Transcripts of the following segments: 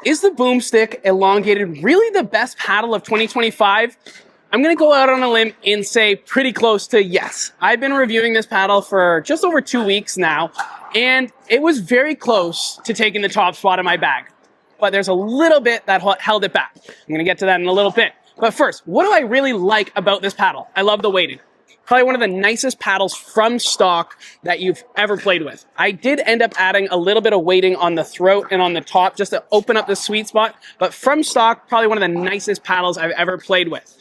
Is the BoomStik Elongated really the best paddle of 2025? I'm going to go out on a limb and say pretty close to yes. I've been reviewing this paddle for just over 2 weeks now, and it was very close to taking the top spot in my bag. But there's a little bit that held it back. I'm going to get to that in a little bit. But first, what do I really like about this paddle? I love the weighting. Probably one of the nicest paddles from stock that you've ever played with. I did end up adding a little bit of weighting on the throat and on the top just to open up the sweet spot, but from stock, probably one of the nicest paddles I've ever played with.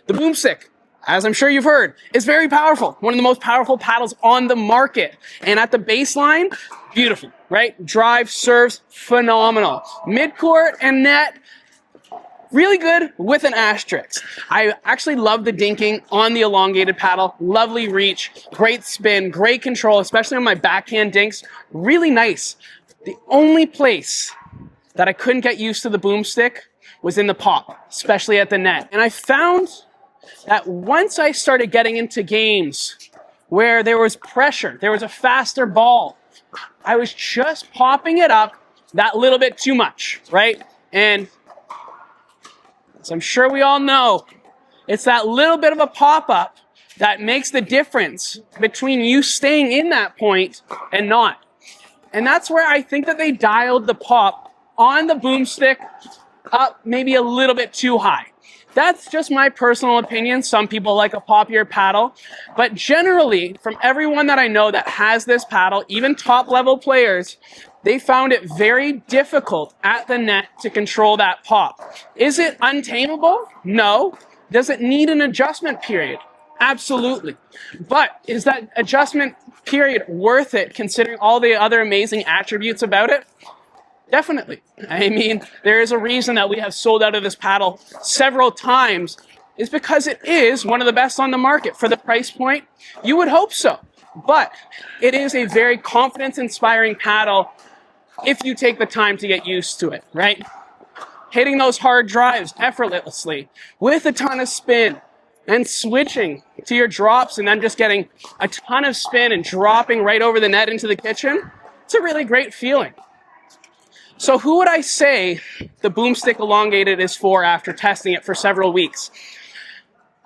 The BoomStik, as I'm sure you've heard, is very powerful. One of the most powerful paddles on the market. And at the baseline, beautiful, right? Drive, serves, phenomenal. Midcourt and net, really good with an asterisk. I actually love the dinking on the elongated paddle. Lovely reach, great spin, great control, especially on my backhand dinks. Really nice. The only place that I couldn't get used to the BoomStik was in the pop, especially at the net. And I found that once I started getting into games where there was pressure, there was a faster ball, I was just popping it up that little bit too much, right? And as I'm sure we all know, it's that little bit of a pop-up that makes the difference between you staying in that point and not. And that's where I think that they dialed the pop on the BoomStik up maybe a little bit too high. That's just my personal opinion. Some people like a poppier paddle, but generally from everyone that I know that has this paddle, even top level players, they found it very difficult at the net to control that pop. Is it untamable? No. Does it need an adjustment period? Absolutely. But is that adjustment period worth it considering all the other amazing attributes about it? Definitely. I mean, there is a reason that we have sold out of this paddle several times, is because it is one of the best on the market for the price point. You would hope so. But it is a very confidence-inspiring paddle if you take the time to get used to it, right? Hitting those hard drives effortlessly with a ton of spin and switching to your drops and then just getting a ton of spin and dropping right over the net into the kitchen. It's a really great feeling. So who would I say the BoomStik Elongated is for after testing it for several weeks?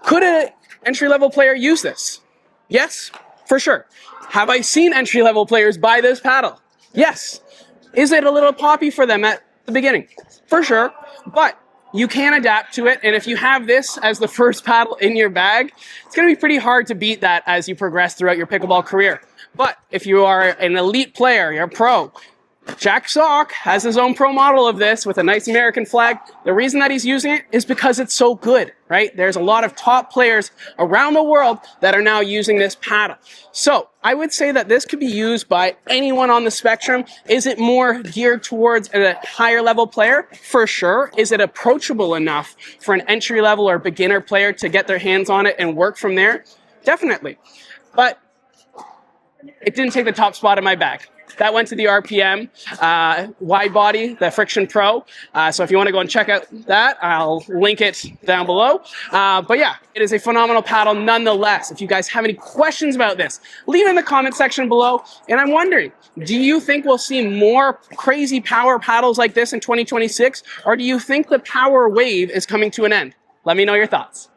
Could an entry-level player use this? Yes, for sure. Have I seen entry-level players buy this paddle? Yes. Is it a little poppy for them at the beginning? For sure. But you can adapt to it, and if you have this as the first paddle in your bag, it's going to be pretty hard to beat that as you progress throughout your pickleball career. But if you are an elite player, you're a pro, Jack Sock has his own pro model of this with a nice American flag. The reason that he's using it is because it's so good, right? There's a lot of top players around the world that are now using this paddle. So I would say that this could be used by anyone on the spectrum. Is it more geared towards a higher level player? For sure. Is it approachable enough for an entry level or beginner player to get their hands on it and work from there? Definitely. But it didn't take the top spot in my bag. That went to the RPM wide body, the Friction Pro. So if you want to go and check out that, I'll link it down below. But yeah, it is a phenomenal paddle nonetheless. If you guys have any questions about this, leave it in the comment section below. And I'm wondering, do you think we'll see more crazy power paddles like this in 2026? Or do you think the power wave is coming to an end? Let me know your thoughts.